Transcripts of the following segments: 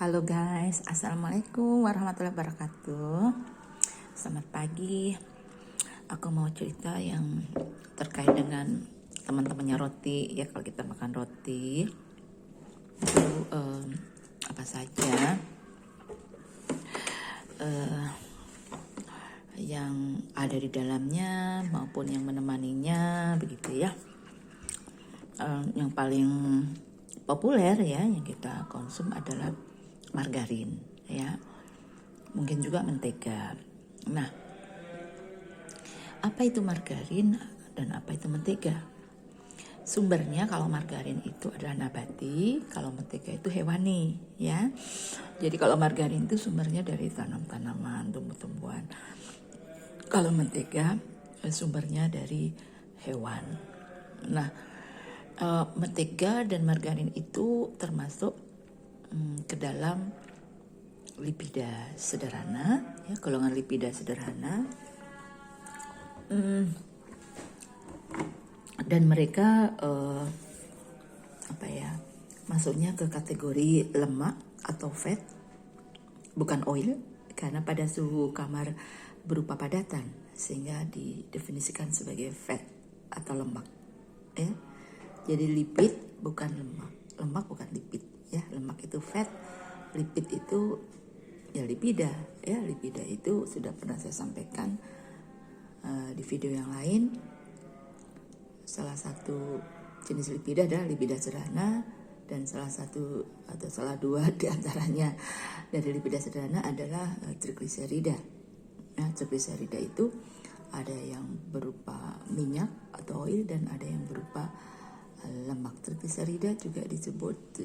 Halo guys, assalamualaikum warahmatullahi wabarakatuh. Selamat pagi. Aku mau cerita yang terkait dengan teman-temannya roti. Ya, kalau kita makan roti itu apa saja yang ada di dalamnya maupun yang menemaninya, begitu ya. Yang paling populer ya yang kita konsum adalah margarin ya, mungkin juga mentega. Nah, apa itu margarin dan apa itu mentega? Sumbernya kalau margarin itu adalah nabati, kalau mentega itu hewani ya. Jadi kalau margarin itu sumbernya dari tanaman, tumbuh-tumbuhan. Kalau mentega sumbernya dari hewan. Nah, mentega dan margarin itu termasuk ke dalam lipida sederhana ya, golongan lipida sederhana, dan mereka masuknya ke kategori lemak atau fat, bukan oil, karena pada suhu kamar berupa padatan sehingga didefinisikan sebagai fat atau lemak ya. Jadi lipid bukan lemak, lemak bukan lipid ya. Lemak itu fat, lipid itu ya lipida ya. Lipida itu sudah pernah saya sampaikan di video yang lain. Salah satu jenis lipida adalah lipida sederhana, dan salah satu atau salah dua diantaranya dari lipida sederhana adalah trigliserida. Nah, trigliserida itu ada yang berupa minyak atau oil dan ada yang berupa lemak. Trigliserida juga disebut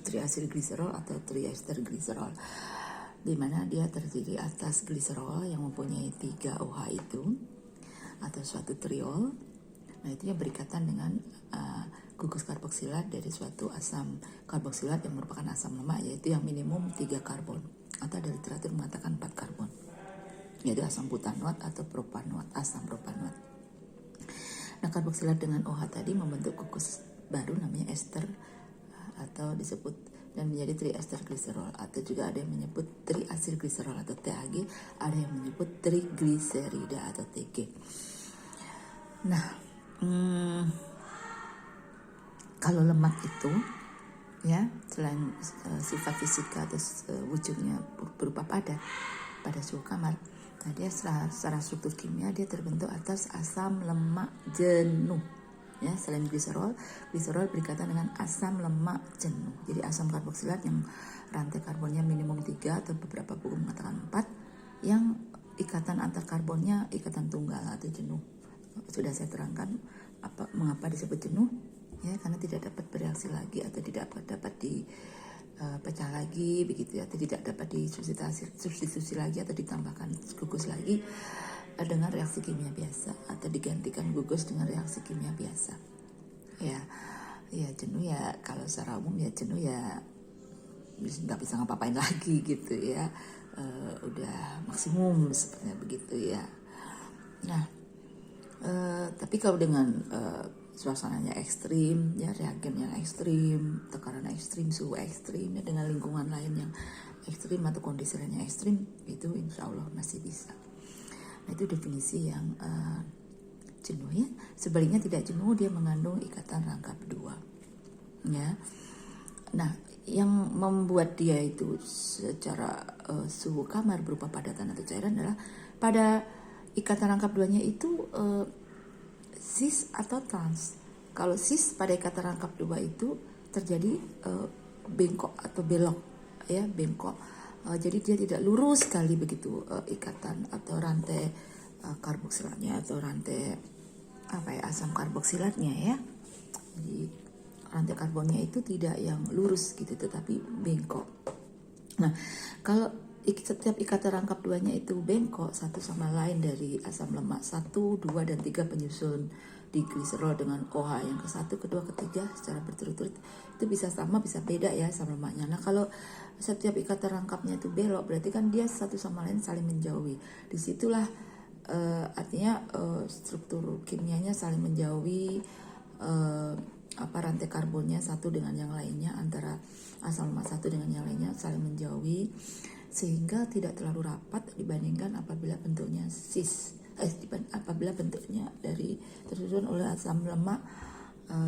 triacylglycerol atau triester glycerol, di mana dia terdiri atas gliserol yang mempunyai 3 OH itu atau suatu triol. Nah, itu yang berikatan dengan gugus karboksilat dari suatu asam karboksilat yang merupakan asam lemak, yaitu yang minimum 3 karbon atau dari literatur mengatakan 4 karbon, yaitu asam butanoat atau propanoat, asam propanoat. Nah, karboksilat dengan OH tadi membentuk gugus baru namanya ester atau disebut dan menjadi triester glycerol, atau juga ada yang menyebut triacylglycerol atau TAG, ada yang menyebut trigliserida atau TG. Nah, kalau lemak itu ya, selain sifat fisika atau wujudnya berupa padat pada suhu kamar, nah dia secara struktur kimia dia terbentuk atas asam lemak jenuh ya. Selain gliserol berikatan dengan asam lemak jenuh. Jadi asam karboksilat yang rantai karbonnya minimum 3 atau beberapa buku mengatakan 4, yang ikatan antar karbonnya ikatan tunggal atau jenuh. Sudah saya terangkan mengapa disebut jenuh ya, karena tidak dapat bereaksi lagi atau tidak dapat dipecah lagi begitu ya, atau tidak dapat disubstitusi lagi atau ditambahkan gugus lagi dengan reaksi kimia biasa atau digantikan gugus dengan reaksi kimia biasa ya. Jenuh ya, kalau secara umum ya jenuh ya nggak bisa ngapa-ngapain lagi gitu ya, udah maksimum sepertinya begitu ya. Nah, tapi kalau dengan suasananya ekstrim ya, reagen yang ekstrim, tekanan ekstrim, suhu ekstrim ya, dengan lingkungan lain yang ekstrim atau kondisi lainnya ekstrim, itu insya Allah masih bisa. Nah, itu definisi yang jenuh ya. Sebaliknya tidak jenuh, dia mengandung ikatan rangkap 2 ya. Nah, yang membuat dia itu secara suhu kamar berupa padatan atau cairan adalah pada ikatan rangkap 2-nya itu cis atau trans. Kalau cis pada ikatan rangkap 2 itu terjadi bengkok atau belok ya, bengkok. Jadi dia tidak lurus sekali begitu ikatan atau rantai karboksilatnya atau rantai asam karboksilatnya ya. Jadi rantai karbonnya itu tidak yang lurus gitu, tetapi bengkok. Nah, kalau setiap ikatan rangkap 2-nya itu bengkok satu sama lain dari asam lemak 1, 2, dan 3 penyusun di gliserol dengan OH yang ke-1, kedua, ketiga secara berturut-turut, itu bisa sama bisa beda ya asam lemaknya. Nah, kalau setiap ikatan rangkapnya itu belok, berarti kan dia satu sama lain saling menjauhi. Disitulah artinya struktur kimianya saling menjauhi, rantai karbonnya satu dengan yang lainnya, antara asam lemak satu dengan yang lainnya saling menjauhi, sehingga tidak terlalu rapat dibandingkan apabila bentuknya apabila bentuknya tersusun oleh asam lemak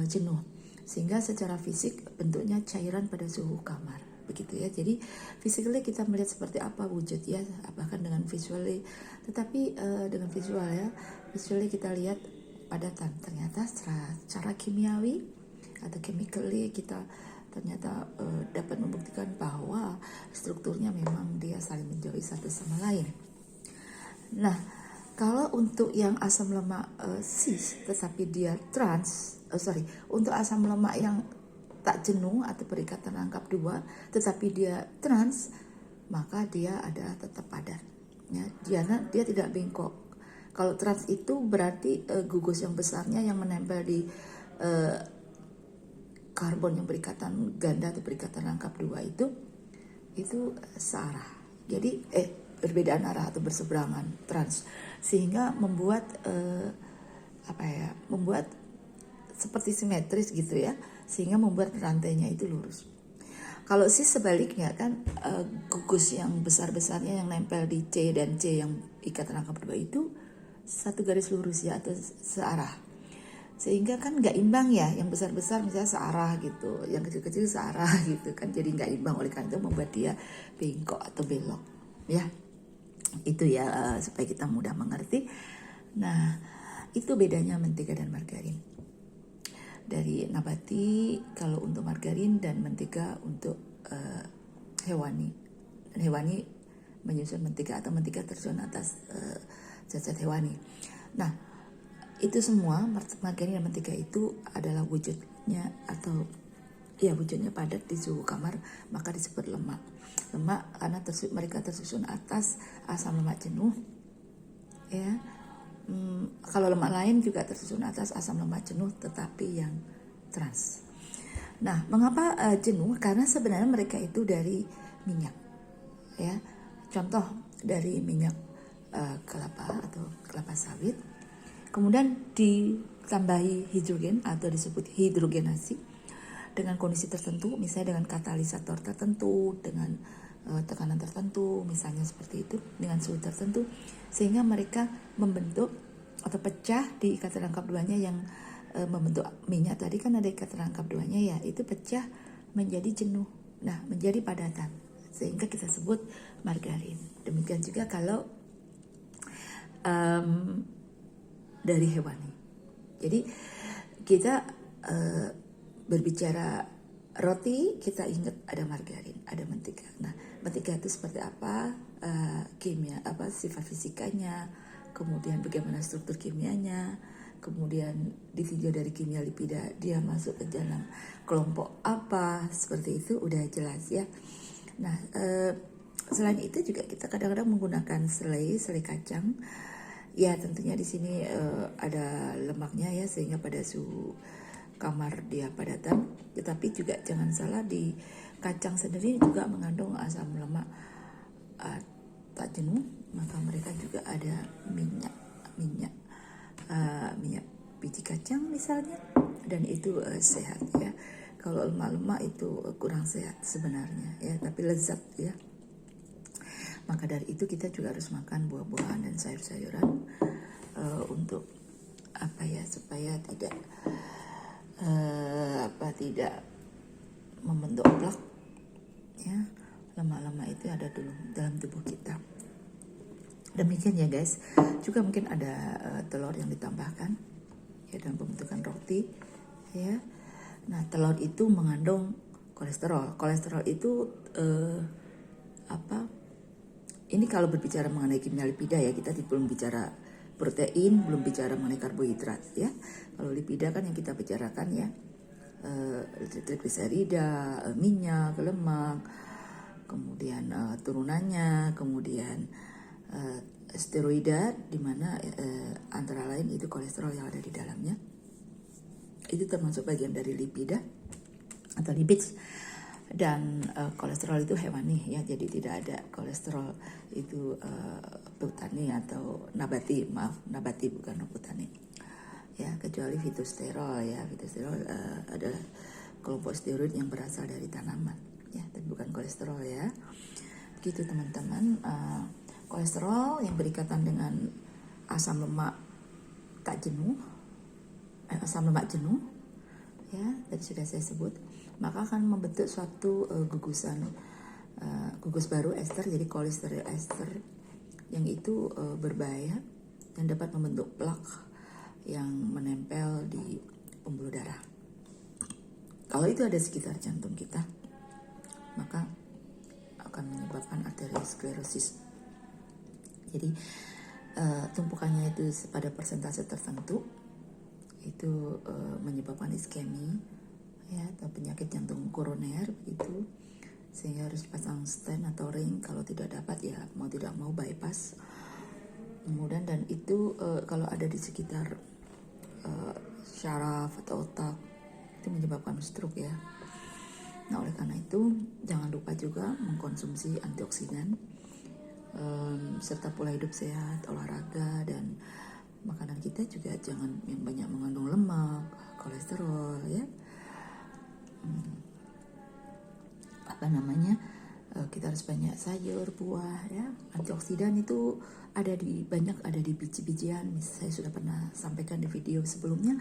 jenuh, sehingga secara fisik bentuknya cairan pada suhu kamar, begitu ya. Jadi physically kita melihat seperti apa wujud ya, bahkan dengan visually, tetapi dengan visually kita lihat padatan. Ternyata secara kimiawi atau chemically kita ternyata dapat membuktikan bahwa strukturnya memang dia saling menjauhi satu sama lain. Nah, kalau untuk yang asam lemak cis tetapi dia untuk asam lemak yang tak jenuh atau berikatan rangkap dua tetapi dia trans, maka dia adalah tetap padat ya, dia tidak bengkok. Kalau trans itu berarti gugus yang besarnya yang menempel di karbon yang berikatan ganda atau berikatan rangkap dua itu searah. Jadi berbedaan arah atau berseberangan, trans, sehingga membuat membuat seperti simetris gitu ya, sehingga membuat rantainya itu lurus. Kalau cis sebaliknya kan gugus yang besar-besarnya yang nempel di C dan C yang ikatan rangkap dua itu satu garis lurus ya, atau searah, sehingga kan nggak imbang ya, yang besar-besar misalnya searah gitu, yang kecil-kecil searah gitu kan, jadi nggak imbang, oleh karena itu membuat dia bengkok atau belok ya. Itu ya supaya kita mudah mengerti. Nah, itu bedanya mentega dan margarin dari nabati kalau untuk margarin, dan mentega untuk hewani. Dan hewani menyusun mentega, atau mentega tersusun atas zat-zat hewani. Nah, itu semua margarin dan mentega itu adalah wujudnya wujudnya padat di suhu kamar, maka disebut lemak karena mereka tersusun atas asam lemak jenuh ya. Kalau lemak lain juga tersusun atas asam lemak jenuh tetapi yang trans. Nah, mengapa jenuh? Karena sebenarnya mereka itu dari minyak ya. Contoh dari minyak kelapa atau kelapa sawit, kemudian ditambahi hidrogen atau disebut hidrogenasi dengan kondisi tertentu, misalnya dengan katalisator tertentu, dengan tekanan tertentu, misalnya seperti itu, dengan suhu tertentu, sehingga mereka membentuk atau pecah di ikatan rangkap duanya yang membentuk minyak tadi kan ada ikatan rangkap duanya ya, itu pecah menjadi jenuh, nah menjadi padatan, sehingga kita sebut margarin. Demikian juga kalau dari hewani. Jadi kita berbicara roti, kita ingat ada margarin, ada mentega. Nah, mentega itu seperti apa sifat fisikanya, kemudian bagaimana struktur kimianya, kemudian ditinjau dari kimia lipida, dia masuk ke dalam kelompok apa, seperti itu udah jelas ya. Nah, selain itu juga kita kadang-kadang menggunakan selai kacang. Ya, tentunya di sini ada lemaknya ya, sehingga pada suhu kamar dia padatan. Tetapi juga jangan salah, di kacang sendiri juga mengandung asam lemak tak jenuh, maka mereka juga ada minyak biji kacang misalnya, dan itu sehat ya. Kalau lemak-lemak itu kurang sehat sebenarnya ya, tapi lezat ya. Maka dari itu kita juga harus makan buah-buahan dan sayur-sayuran untuk supaya tidak membentuk plak ya, lemak-lemak itu ada dulu dalam tubuh kita. Demikian ya guys. Juga mungkin ada telur yang ditambahkan ya dalam pembentukan roti ya. Nah, telur itu mengandung kolesterol. Kolesterol itu ini kalau berbicara mengenai kimia lipida ya, kita belum bicara protein, belum bicara mengenai karbohidrat ya. Kalau lipida kan yang kita bicarakan ya, trigliserida, minyak, lemak, kemudian turunannya, kemudian steroida, di mana antara lain itu kolesterol yang ada di dalamnya. Itu termasuk bagian dari lipida atau lipids. Dan kolesterol itu hewani ya, jadi tidak ada kolesterol itu butani atau nabati bukan butani. ya, kecuali fitosterol ya. Fitosterol adalah kelompok steroid yang berasal dari tanaman ya, tapi bukan kolesterol ya. Begitu teman-teman. Kolesterol yang berikatan dengan asam lemak tak jenuh, asam lemak jenuh ya, tadi sudah saya sebut, maka akan membentuk suatu gugus baru ester, jadi kolesterol ester, yang itu berbahaya dan dapat membentuk plak yang menempel di pembuluh darah. Kalau itu ada sekitar jantung kita, maka akan menyebabkan arteriosklerosis. Jadi tumpukannya itu pada persentase tertentu itu menyebabkan iskemi ya, atau penyakit jantung koroner begitu, sehingga harus dipasang stent atau ring. Kalau tidak dapat ya mau tidak mau bypass. Kemudian dan itu kalau ada di sekitar syaraf atau otak itu menyebabkan stroke ya. Nah, oleh karena itu jangan lupa juga mengkonsumsi antioksidan, serta pola hidup sehat, olahraga, dan makanan kita juga jangan yang banyak mengandung lemak, kolesterol ya. Kita harus banyak sayur, buah ya. Antioksidan itu banyak ada di biji-bijian. Saya sudah pernah sampaikan di video sebelumnya.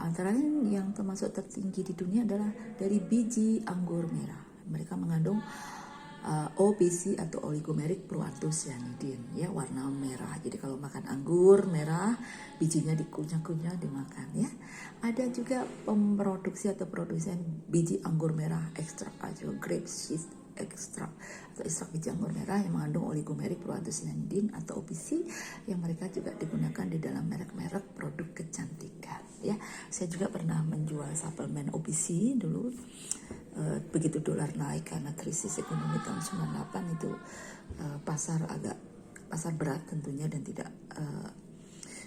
Antara lain yang termasuk tertinggi di dunia adalah dari biji anggur merah. Mereka mengandung OPC atau oligomeric proanthocyanidin ya, warna merah. Jadi kalau makan anggur merah, bijinya dikunyah-kunyah dimakan ya. Ada juga pemproduksi atau produsen biji anggur merah ekstrak atau grape seed ekstrak atau ekstrak biji anggur merah yang mengandung oligomeric proanthocyanidin atau OPC, yang mereka juga digunakan di dalam merek-merek produk kecantikan ya. Saya juga pernah menjual suplemen OPC dulu. Begitu dolar naik karena krisis ekonomi tahun 98 itu pasar berat tentunya, dan tidak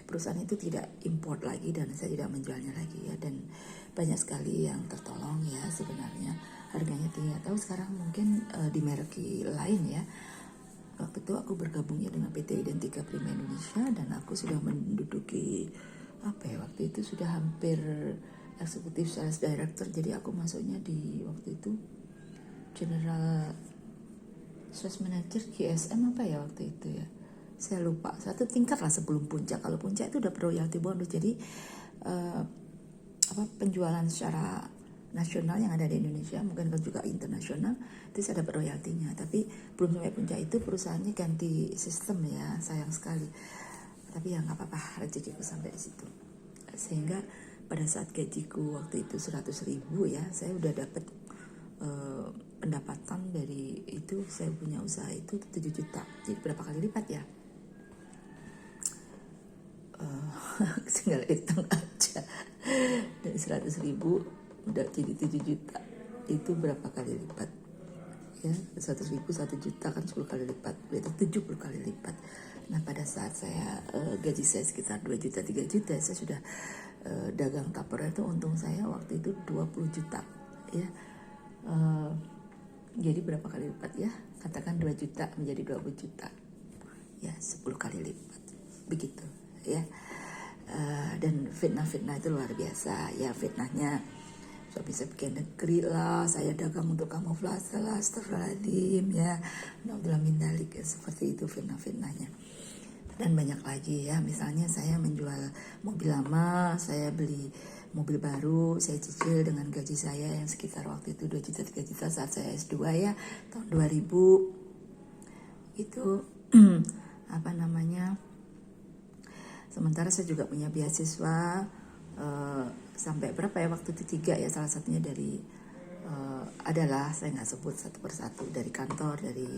perusahaan itu tidak import lagi dan saya tidak menjualnya lagi ya, dan banyak sekali yang tertolong ya. Sebenarnya harganya tidak tahu sekarang mungkin di merek lain ya. Waktu itu aku bergabungnya dengan PT Identika Prima Indonesia dan aku sudah menduduki waktu itu sudah hampir Executive Sales Director, jadi aku masuknya di waktu itu General Sales Manager GSM waktu itu ya, saya lupa, satu tingkat lah sebelum puncak. Kalau puncak itu udah royalty bonus, jadi penjualan secara nasional yang ada di Indonesia, mungkin juga internasional, itu saya dapat royaltinya. Tapi belum sampai puncak itu perusahaannya ganti sistem ya, sayang sekali. Tapi ya nggak apa-apa, rezekiku sampai di situ. Sehingga pada saat gajiku waktu itu 100.000 ya, saya udah dapat pendapatan dari itu. Saya punya usaha itu 7 juta, jadi berapa kali lipat ya? Tinggal hitung aja, dari 100.000 udah jadi 7 juta, itu berapa kali lipat ya? 100.000 1 juta kan 10 kali lipat, berarti 70 kali lipat. Nah, pada saat saya gaji saya sekitar 2 juta 3 juta, saya sudah dagang Tupperware itu untung saya waktu itu 20 juta ya. Jadi berapa kali lipat ya? Katakan 2 juta menjadi 20 juta ya, 10 kali lipat begitu ya. Dan fitnah itu luar biasa ya. Fitnahnya suami saya bikin negeri lah, saya dagang untuk kamuflase lah, astagfirullahaladzim ya, naudzubillah min dzalik, seperti itu fitnahnya. Dan banyak lagi ya, misalnya saya menjual mobil lama, saya beli mobil baru, saya cicil dengan gaji saya yang sekitar waktu itu 2 juta 3 juta saat saya S2 ya, tahun 2000 itu sementara saya juga punya beasiswa sampai berapa ya waktu itu 3 ya, salah satunya dari adalah saya nggak sebut satu persatu, dari kantor, dari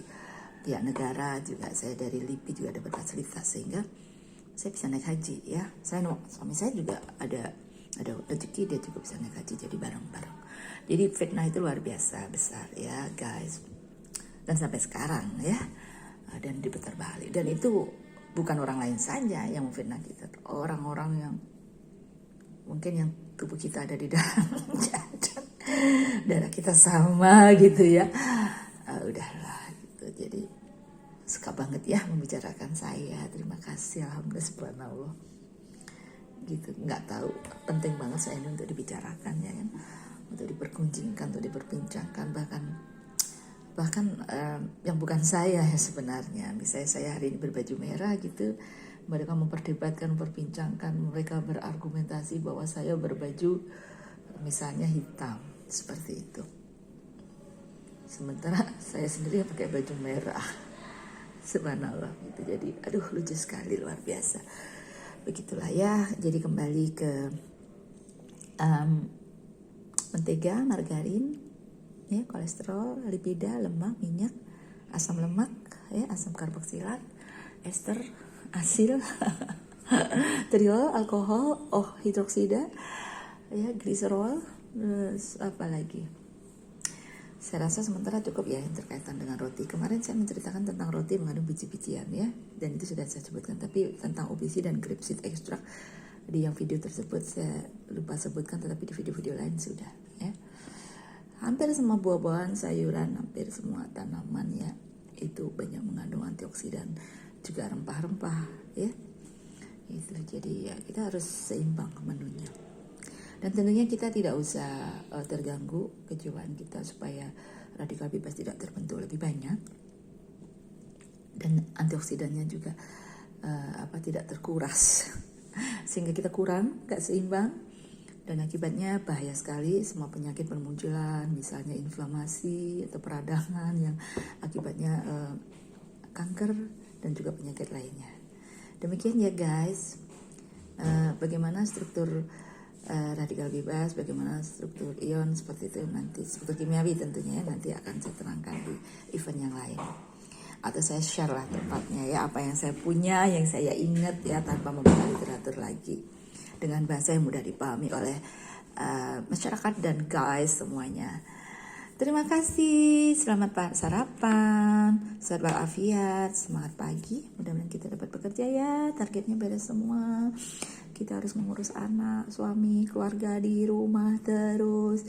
pihak negara juga, saya dari LIPI juga dapat fasilitas sehingga saya bisa naik haji ya. Suami saya juga ada rezeki, dia juga bisa naik haji, jadi bareng-bareng. Jadi fitnah itu luar biasa besar ya guys, dan sampai sekarang ya, dan diputar balik. Dan itu bukan orang lain saja yang memfitnah kita, orang-orang yang mungkin yang tubuh kita ada di dalam darah kita sama gitu ya. Udahlah gitu. Jadi suka banget ya membicarakan saya. Terima kasih, alhamdulillah, subhanallah. gitu, nggak tahu. Penting banget saya ini untuk dibicarakan ya kan, untuk diperkunjingkan, untuk diperbincangkan, bahkan yang bukan saya ya sebenarnya. Misalnya saya hari ini berbaju merah gitu, mereka memperdebatkan, memperbincangkan, mereka berargumentasi bahwa saya berbaju misalnya hitam seperti itu, sementara saya sendiri pakai baju merah. Subhanallah gitu. Jadi aduh lucu sekali, luar biasa. Begitulah ya. Jadi kembali ke mentega, margarin, ya, kolesterol, lipida, lemak, minyak, asam lemak, ya, asam karboksilat, ester, asil, triol, alkohol, hidroksida, ya, gliserol, terus apa lagi? Saya rasa sementara cukup ya yang terkaitan dengan roti. Kemarin saya menceritakan tentang roti mengandung biji-bijian ya, dan itu sudah saya sebutkan. Tapi tentang OBC dan grapeseed extract di yang video tersebut saya lupa sebutkan, tetapi di video-video lain sudah ya. Hampir semua buah-buahan, sayuran, hampir semua tanaman ya, itu banyak mengandung antioksidan, juga rempah-rempah ya. Itu jadi ya kita harus seimbang menunya. Dan tentunya kita tidak usah terganggu kejiwaan kita supaya radikal bebas tidak terbentuk lebih banyak, dan antioksidannya juga tidak terkuras sehingga kita kurang, gak seimbang, dan akibatnya bahaya sekali. Semua penyakit bermunculan, misalnya inflamasi atau peradangan yang akibatnya kanker dan juga penyakit lainnya. Demikian ya guys, bagaimana struktur radikal bebas, bagaimana struktur ion seperti itu nanti, struktur kimiawi tentunya ya, nanti akan saya terangkan di event yang lain, atau saya share lah tempatnya ya, apa yang saya punya, yang saya ingat ya, tanpa membuka literatur lagi, dengan bahasa yang mudah dipahami oleh masyarakat dan guys semuanya. Terima kasih, selamat sarapan, sehat walafiat, semangat pagi, mudah-mudahan kita dapat bekerja ya, targetnya beres semua. Kita harus mengurus anak, suami, keluarga di rumah terus,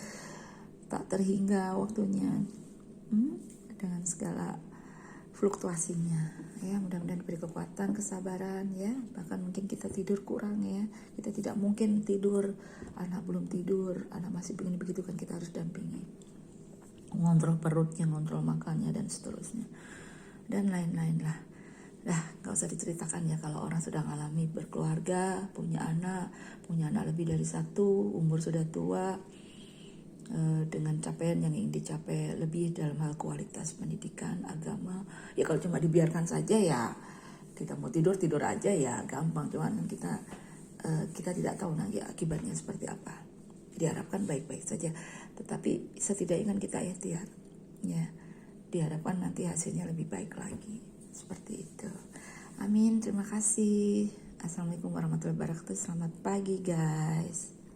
tak terhingga waktunya, dengan segala fluktuasinya ya. Mudah-mudahan diberi kekuatan, kesabaran ya. Bahkan mungkin kita tidur kurang ya, kita tidak mungkin tidur, anak belum tidur, anak masih begini begitu kan, kita harus dampingi, ngontrol perutnya, ngontrol makannya, dan seterusnya, dan lain-lain lah. Gak usah diceritakan ya kalau orang sudah mengalami berkeluarga, punya anak lebih dari satu, umur sudah tua, dengan capaian yang ingin dicapai lebih dalam hal kualitas pendidikan, agama. Ya kalau cuma dibiarkan saja ya, kita mau tidur aja ya gampang, cuman kita tidak tahu nanti akibatnya seperti apa. Diharapkan baik-baik saja, tetapi setidaknya kan kita ikhtiar ya, diharapkan nanti hasilnya lebih baik lagi. Seperti itu. Amin. Terima kasih. Assalamualaikum warahmatullahi wabarakatuh. Selamat pagi guys.